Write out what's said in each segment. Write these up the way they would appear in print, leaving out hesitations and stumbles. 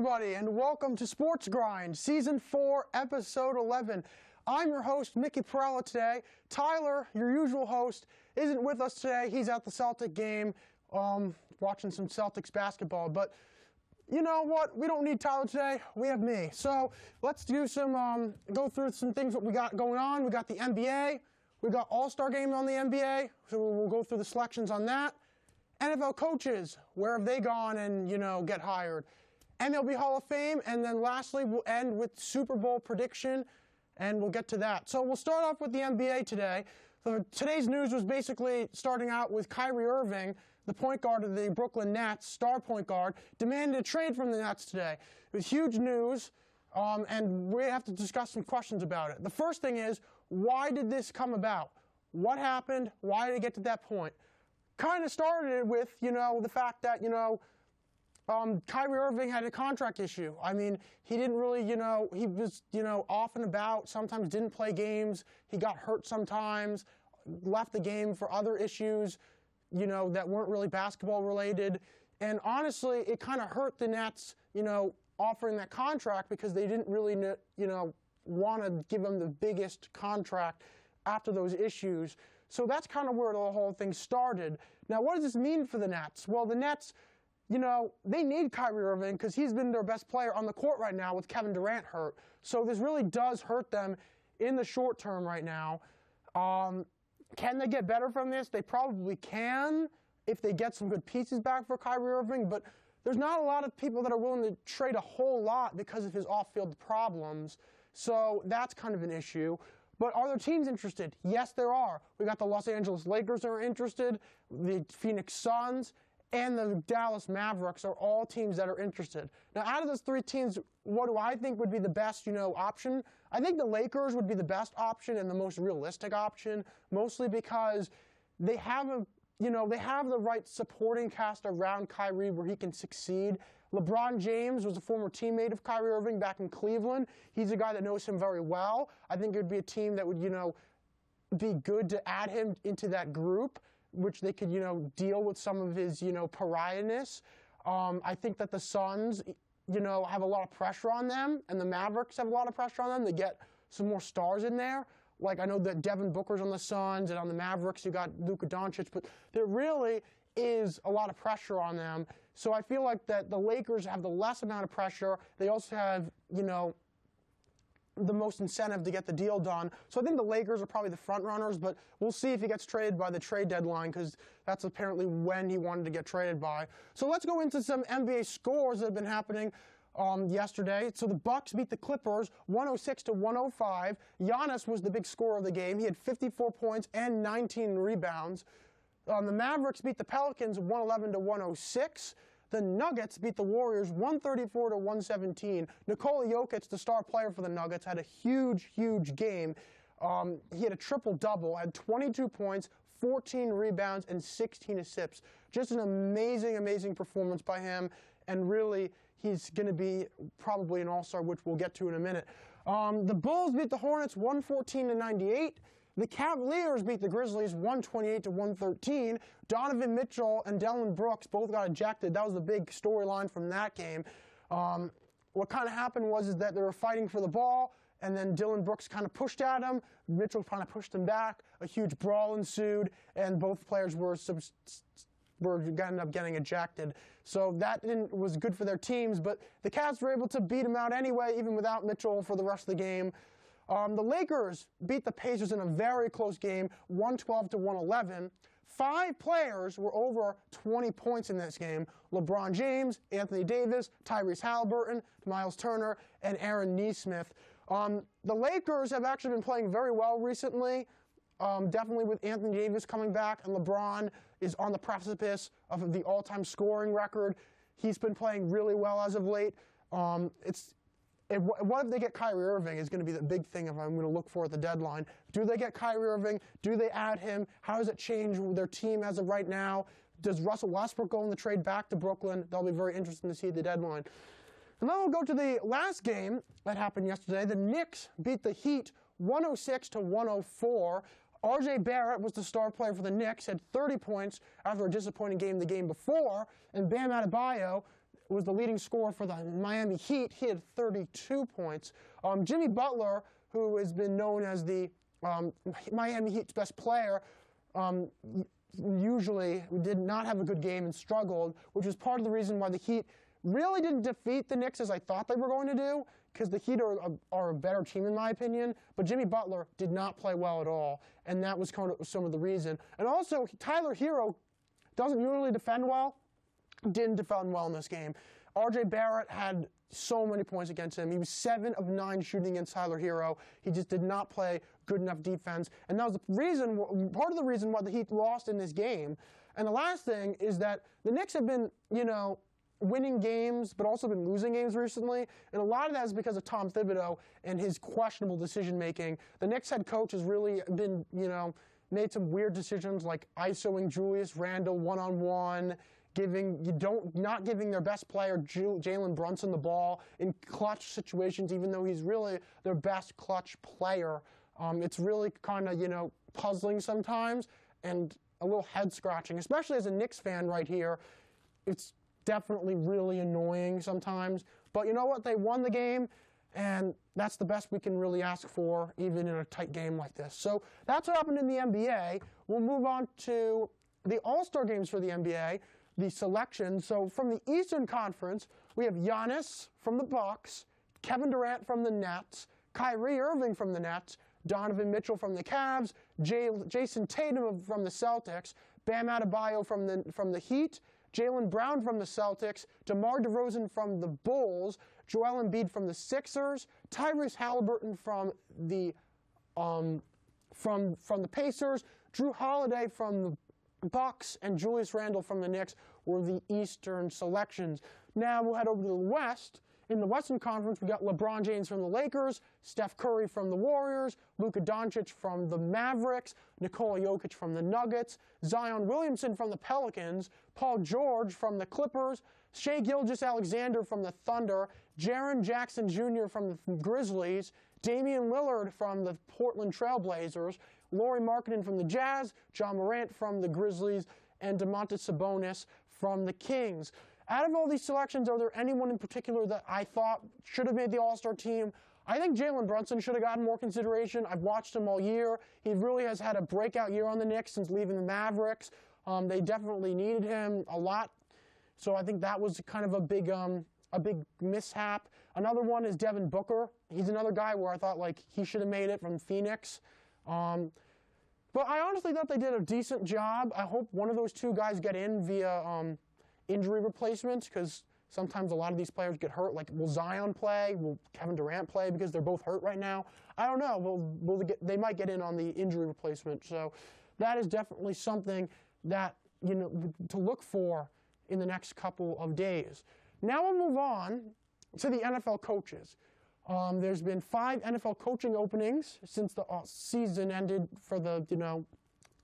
everybody, and welcome to Sports Grind, Season 4, Episode 11. I'm your host, Mickey Perella, today. Tyler, your usual host, isn't with us today. He's at the Celtic game, watching some Celtics basketball. But you know what? We don't need Tyler today. We have me. So let's do some, go through some things that we got going on. We got the NBA. We got All-Star Game on the NBA, so we'll go through the selections on that. NFL coaches, where have they gone and, get hired? MLB Hall of Fame, and then lastly, we'll end with Super Bowl prediction, and we'll get to that. So we'll start off with the NBA today. So today's news was basically starting out with Kyrie Irving, the point guard of the Brooklyn Nets, star point guard, demanded a trade from the Nets today. It was huge news, and we have to discuss some questions about it. The first thing is, why did this come about? What happened? Why did it get to that point? Kind of started with, the fact that, Kyrie Irving had a contract issue. I mean, he didn't really, he was, off and about, sometimes didn't play games. He got hurt sometimes, left the game for other issues, that weren't really basketball related. And honestly, it kind of hurt the Nets, offering that contract because they didn't really, want to give him the biggest contract after those issues. So that's kind of where the whole thing started. Now, what does this mean for the Nets? Well, the Nets, they need Kyrie Irving because he's been their best player on the court right now with Kevin Durant hurt. So this really does hurt them in the short term right now. Can they get better from this? They probably can if they get some good pieces back for Kyrie Irving, but there's not a lot of people that are willing to trade a whole lot because of his off-field problems. So that's kind of an issue. But are there teams interested? Yes, there are. We got the Los Angeles Lakers that are interested, the Phoenix Suns, and the Dallas Mavericks are all teams that are interested. Now, out of those three teams, what do I think would be the best, option? I think the Lakers would be the best option and the most realistic option, mostly because they have they have the right supporting cast around Kyrie where he can succeed. LeBron James was a former teammate of Kyrie Irving back in Cleveland. He's a guy that knows him very well. I think it would be a team that would, be good to add him into that group, which they could, deal with some of his, pariahness. I think that the Suns, have a lot of pressure on them, and the Mavericks have a lot of pressure on them to get some more stars in there. Like, I know that Devin Booker's on the Suns, and on the Mavericks you got Luka Doncic, but there really is a lot of pressure on them. So I feel like that the Lakers have the less amount of pressure. They also have, the most incentive to get the deal done. So I think the Lakers are probably the front runners, but we'll see if he gets traded by the trade deadline because that's apparently when he wanted to get traded by. So let's go into some NBA scores that have been happening yesterday. So the Bucks beat the Clippers 106-105. Giannis was the big scorer of the game. He had 54 points and 19 rebounds. The Mavericks beat the Pelicans 111-106. The Nuggets beat the Warriors 134-117. Nikola Jokic, the star player for the Nuggets, had a huge, huge game. He had a triple-double, had 22 points, 14 rebounds, and 16 assists. Just an amazing, amazing performance by him, and really, he's going to be probably an all-star, which we'll get to in a minute. The Bulls beat the Hornets 114-98. The Cavaliers beat the Grizzlies 128-113. Donovan Mitchell and Dillon Brooks both got ejected. That was the big storyline from that game. What kind of happened was that they were fighting for the ball, and then Dillon Brooks kind of pushed at him. Mitchell kind of pushed him back. A huge brawl ensued, and both players were ended up getting ejected. So that was good for their teams, but the Cavs were able to beat them out anyway, even without Mitchell for the rest of the game. The Lakers beat the Pacers in a very close game, 112-111. 5 players were over 20 points in this game: LeBron James, Anthony Davis, Tyrese Halliburton, Miles Turner, and Aaron Nesmith. The Lakers have actually been playing very well recently, definitely with Anthony Davis coming back, and LeBron is on the precipice of the all-time scoring record. He's been playing really well as of late. What if they get Kyrie Irving is going to be the big thing if I'm going to look for at the deadline. Do they get Kyrie Irving? Do they add him? How does it change their team as of right now? Does Russell Westbrook go in the trade back to Brooklyn? That'll be very interesting to see at the deadline. And then we'll go to the last game that happened yesterday. The Knicks beat the Heat 106-104. R.J. Barrett was the star player for the Knicks, had 30 points after a disappointing game the game before, and Bam Adebayo was the leading scorer for the Miami Heat. He had 32 points. Jimmy Butler, who has been known as the Miami Heat's best player, usually did not have a good game and struggled, which was part of the reason why the Heat really didn't defeat the Knicks as I thought they were going to do, because the Heat are a better team in my opinion. But Jimmy Butler did not play well at all, and that was kind of some of the reason. And also, Tyler Hero doesn't usually defend well. Didn't defend well in this game. R.J. Barrett had so many points against him. He was 7 of 9 shooting against Tyler Hero. He just did not play good enough defense. And that was the reason, part of the reason why the Heat lost in this game. And the last thing is that the Knicks have been, winning games, but also been losing games recently. And a lot of that is because of Tom Thibodeau and his questionable decision-making. The Knicks head coach has really been, made some weird decisions like ISOing Julius Randle one-on-one, not giving their best player, Jalen Brunson, the ball in clutch situations, even though he's really their best clutch player. It's really kind of, puzzling sometimes and a little head-scratching, especially as a Knicks fan right here. It's definitely really annoying sometimes. But you know what? They won the game, and that's the best we can really ask for, even in a tight game like this. So that's what happened in the NBA. We'll move on to the All-Star games for the NBA. The selection. So from the Eastern Conference, we have Giannis from the Bucks, Kevin Durant from the Nets, Kyrie Irving from the Nets, Donovan Mitchell from the Cavs, Jason Tatum from the Celtics, Bam Adebayo from the Heat, Jaylen Brown from the Celtics, DeMar DeRozan from the Bulls, Joel Embiid from the Sixers, Tyrese Halliburton from the Pacers, Drew Holiday from the Bucks, and Julius Randle from the Knicks were the Eastern selections. Now we'll head over to the West. In the Western Conference, we got LeBron James from the Lakers, Steph Curry from the Warriors, Luka Doncic from the Mavericks, Nikola Jokic from the Nuggets, Zion Williamson from the Pelicans, Paul George from the Clippers, Shai Gilgeous-Alexander from the Thunder, Jaren Jackson Jr. from the Grizzlies, Damian Lillard from the Portland Trail Blazers, Lauri Markkanen from the Jazz, John Morant from the Grizzlies, and Domantas Sabonis from the Kings. Out of all these selections, are there anyone in particular that I thought should have made the All-Star team? I think Jalen Brunson should have gotten more consideration. I've watched him all year. He really has had a breakout year on the Knicks since leaving the Mavericks. They definitely needed him a lot. So I think that was kind of a big mishap. Another one is Devin Booker. He's another guy where I thought he should have made it from Phoenix. But I honestly thought they did a decent job. I hope one of those two guys get in via injury replacements, because sometimes a lot of these players get hurt. Will Zion play? Will Kevin Durant play? Because they're both hurt right now. I don't know. They might get in on the injury replacement. So that is definitely something that to look for in the next couple of days. Now we'll move on to the NFL coaches. There's been 5 NFL coaching openings since the season ended for the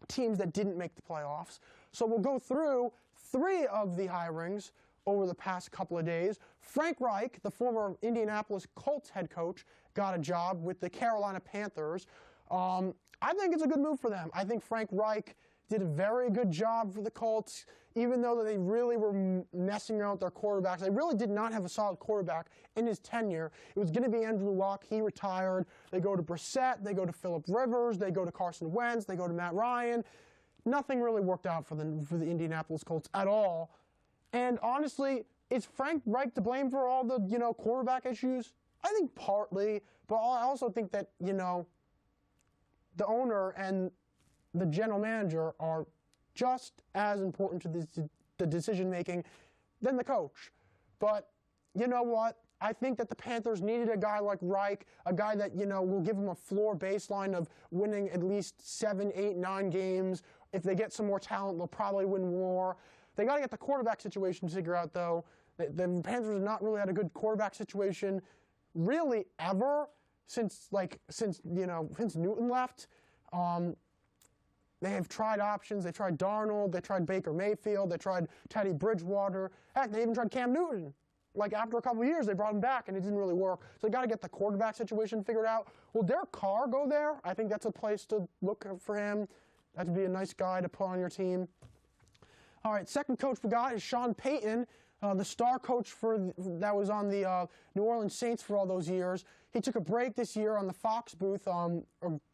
teams that didn't make the playoffs. So we'll go through 3 of the hirings over the past couple of days. Frank Reich, the former Indianapolis Colts head coach, got a job with the Carolina Panthers. I think it's a good move for them. I think Frank Reich did a very good job for the Colts, even though they really were messing around with their quarterbacks. They really did not have a solid quarterback in his tenure. It was going to be Andrew Luck. He retired. They go to Brissett. They go to Phillip Rivers. They go to Carson Wentz. They go to Matt Ryan. Nothing really worked out for the Indianapolis Colts at all. And honestly, is Frank Reich to blame for all the, quarterback issues? I think partly, but I also think that, the owner and the general manager are just as important to the decision-making than the coach. But you know what? I think that the Panthers needed a guy like Reich, a guy that, will give them a floor baseline of winning at least 7, 8, 9 games. If they get some more talent, they'll probably win more. They got to get the quarterback situation figured out, though. The Panthers have not really had a good quarterback situation really ever since Newton left. They have tried options. They tried Darnold. They tried Baker Mayfield. They tried Teddy Bridgewater. Heck, they even tried Cam Newton. After a couple of years, they brought him back, and it didn't really work. So they got to get the quarterback situation figured out. Will Derek Carr go there? I think that's a place to look for him. That'd be a nice guy to put on your team. All right, second coach we got is Sean Payton. the star coach that was on the New Orleans Saints for all those years. He took a break this year on the Fox booth, or,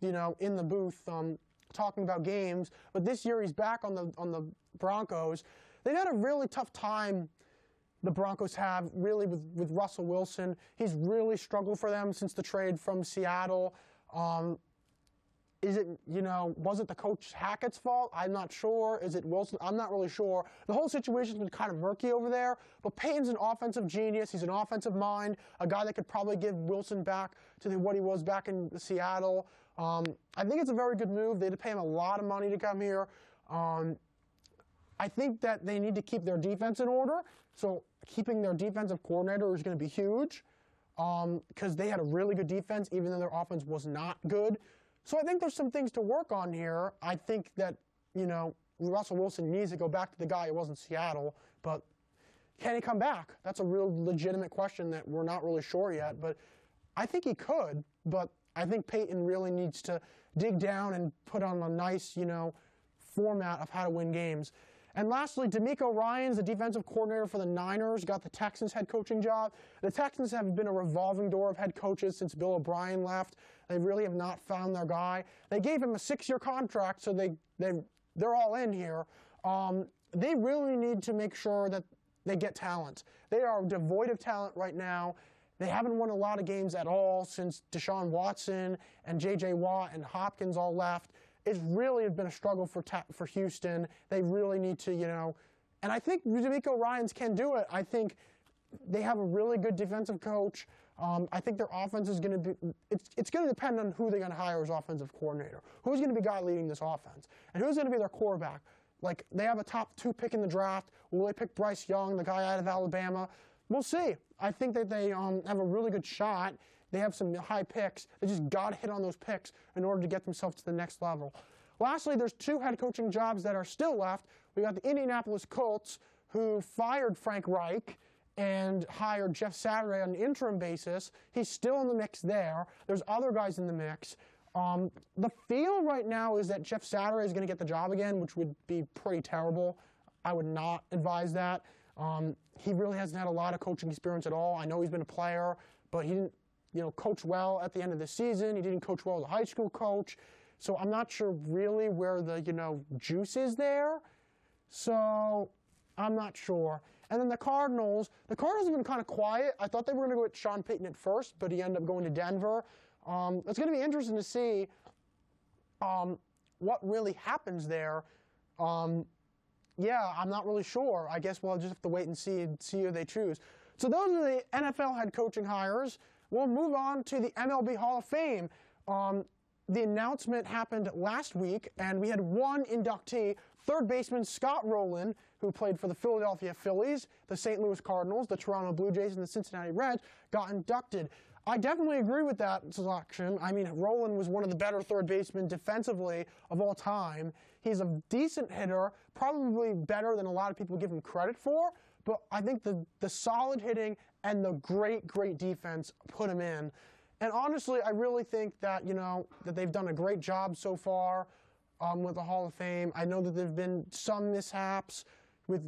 in the booth, talking about games. But this year he's back on the Broncos. They've had a really tough time, the Broncos have, really, with Russell Wilson. He's really struggled for them since the trade from Seattle. Was it the coach Hackett's fault? I'm not sure. Is it Wilson? I'm not really sure. The whole situation's been kind of murky over there, but Peyton's an offensive genius. He's an offensive mind, a guy that could probably give Wilson back to what he was back in Seattle. I think it's a very good move. They had to pay him a lot of money to come here. I think that they need to keep their defense in order, so keeping their defensive coordinator is going to be huge because they had a really good defense, even though their offense was not good. So I think there's some things to work on here. I think that, Russell Wilson needs to go back to the guy who was in Seattle, but can he come back? That's a real legitimate question that we're not really sure yet, but I think he could, but I think Peyton really needs to dig down and put on a nice, format of how to win games. And lastly, DeMeco Ryans, the defensive coordinator for the Niners, got the Texans head coaching job. The Texans have been a revolving door of head coaches since Bill O'Brien left. They really have not found their guy. They gave him a 6-year contract, so they're all in here. They really need to make sure that they get talent. They are devoid of talent right now. They haven't won a lot of games at all since Deshaun Watson and J.J. Watt and Hopkins all left. It's really been a struggle for Houston. They really need to, and I think DeMeco Ryans can do it. I think they have a really good defensive coach. I think their offense is going to be, it's going to depend on who they're going to hire as offensive coordinator. Who's going to be the guy leading this offense? And who's going to be their quarterback? Like, they have a top 2 pick in the draft. Will they pick Bryce Young, the guy out of Alabama? We'll see. I think that they have a really good shot. They have some high picks. They just got to hit on those picks in order to get themselves to the next level. Lastly, there's 2 head coaching jobs that are still left. We got the Indianapolis Colts, who fired Frank Reich and hired Jeff Saturday on an interim basis. He's still in the mix there. There's other guys in the mix. The feel right now is that Jeff Saturday is going to get the job again, which would be pretty terrible. I would not advise that. He really hasn't had a lot of coaching experience at all. I know he's been a player, but he didn't coach well at the end of the season. He didn't coach well as a high school coach. So I'm not sure really where the, juice is there. So I'm not sure. And then the Cardinals have been kind of quiet. I thought they were going to go with Sean Payton at first, but he ended up going to Denver. It's going to be interesting to see what really happens there. Yeah, I'm not really sure. I guess we'll just have to wait and see who they choose. So those are the NFL head coaching hires. We'll move on to the MLB Hall of Fame. The announcement happened last week, and we had one inductee, third baseman Scott Rowland, who played for the Philadelphia Phillies, the St. Louis Cardinals, the Toronto Blue Jays, and the Cincinnati Reds, got inducted. I definitely agree with that selection. I mean, Rowland was one of the better third basemen defensively of all time. He's a decent hitter, probably better than a lot of people give him credit for, but I think the solid hitting and the great defense put him in. And honestly, I really think that, that they've done a great job so far with the Hall of Fame. I know that there have been some mishaps with,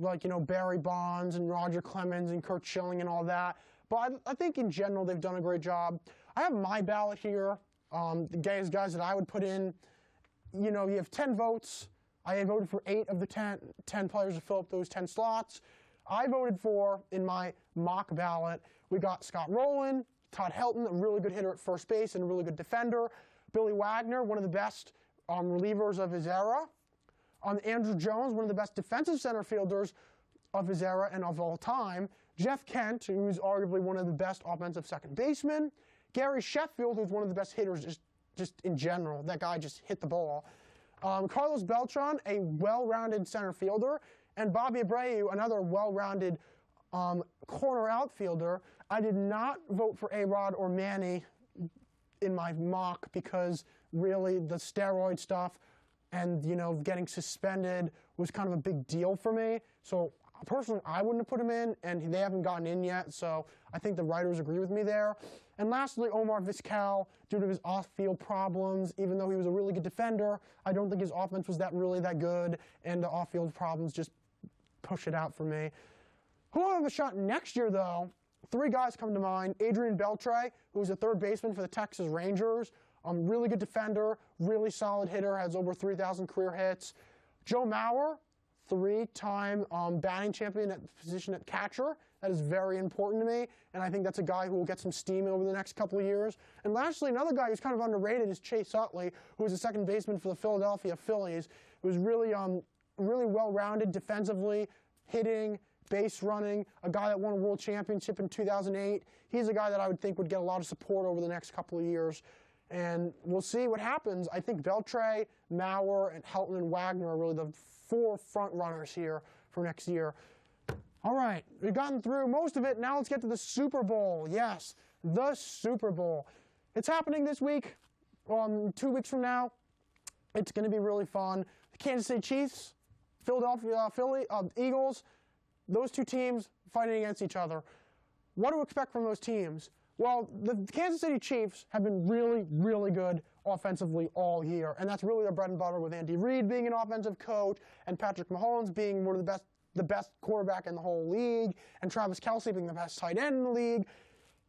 Barry Bonds and Roger Clemens and Curt Schilling and all that. But I think in general they've done a great job. I have my ballot here, the guys that I would put in. You have 10 votes. I voted for 8 of the 10 players to fill up those 10 slots. I voted for, in my mock ballot, we got Scott Rowland, Todd Helton, a really good hitter at first base and a really good defender. Billy Wagner, one of the best relievers of his era. Andrew Jones, one of the best defensive center fielders of his era and of all time. Jeff Kent, who's arguably one of the best offensive second basemen. Gary Sheffield, who's one of the best hitters just in general. That guy just hit the ball. Carlos Beltran, a well-rounded center fielder. And Bobby Abreu, another well-rounded corner outfielder. I did not vote for A-Rod or Manny in my mock because really the steroid stuff and, getting suspended was kind of a big deal for me. So personally, I wouldn't have put him in, and they haven't gotten in yet, so I think the writers agree with me there. And lastly, Omar Vizquel, due to his off-field problems, even though he was a really good defender, I don't think his offense was really that good, and the off-field problems just push it out for me. Who will have a shot next year, though? 3 guys come to mind. Adrian Beltre, who's a third baseman for the Texas Rangers. Really good defender, really solid hitter, has over 3,000 career hits. Joe Mauer, 3-time batting champion at the position at catcher. That is very important to me, and I think that's a guy who will get some steam over the next couple of years. And lastly, another guy who's kind of underrated is Chase Utley, who is a second baseman for the Philadelphia Phillies, who's really well-rounded defensively, hitting, base running, a guy that won a world championship in 2008. He's a guy that I would think would get a lot of support over the next couple of years. And we'll see what happens. I think Beltre, Mauer, and Helton and Wagner are really the 4 front runners here for next year. All right, we've gotten through most of it. Now let's get to the Super Bowl. Yes, the Super Bowl. It's happening this week, 2 weeks from now. It's going to be really fun. The Kansas City Chiefs, Philadelphia Eagles, those 2 teams fighting against each other. What to expect from those teams? Well, the Kansas City Chiefs have been really, really good offensively all year, and that's really their bread and butter with Andy Reid being an offensive coach and Patrick Mahomes being one of the best quarterback in the whole league, and Travis Kelce being the best tight end in the league.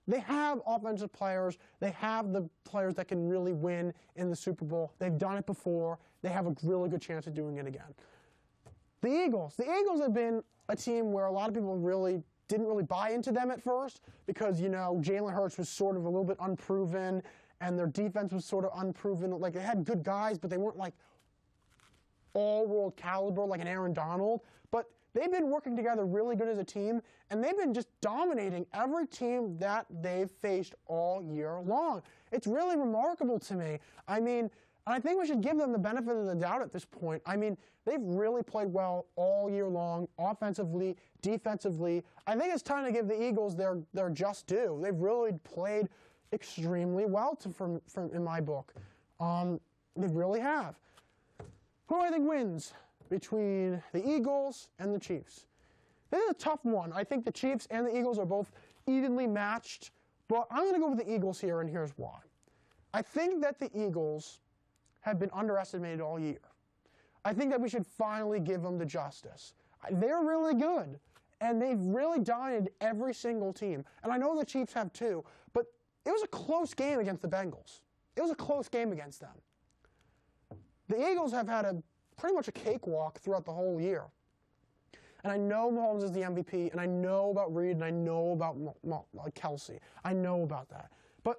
They have offensive players. They have the players that can really win in the Super Bowl. They've done it before. They have a really good chance of doing it again. The Eagles have been a team where a lot of people didn't really buy into them at first because, Jalen Hurts was sort of a little bit unproven and their defense was sort of unproven. Like, they had good guys, but they weren't like all-world caliber like an Aaron Donald. But they've been working together really good as a team, and they've been just dominating every team that they've faced all year long. It's really remarkable to me. I mean, I think we should give them the benefit of the doubt at this point. I mean, they've really played well all year long, offensively, defensively. I think it's time to give the Eagles their just due. They've really played extremely well in my book. They really have. Who do I think wins between the Eagles and the Chiefs? This is a tough one. I think the Chiefs and the Eagles are both evenly matched, but I'm going to go with the Eagles here, and here's why. I think that the Eagles have been underestimated all year. I think that we should finally give them the justice. They're really good, and they've really dominated every single team. And I know the Chiefs have too, but it was a close game against the Bengals. It was a close game against them. The Eagles have had pretty much a cakewalk throughout the whole year. And I know Mahomes is the MVP, and I know about Reid, and I know about Kelce. I know about that. But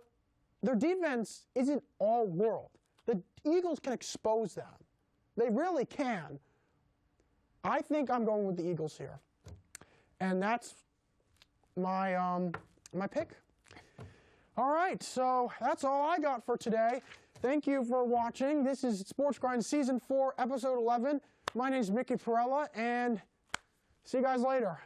their defense isn't all world. The Eagles can expose them. They really can. I think I'm going with the Eagles here. And that's my pick. All right, so that's all I got for today. Thank you for watching. This is Sports Grind Season 4, Episode 11. My name is Mickey Perella, and see you guys later.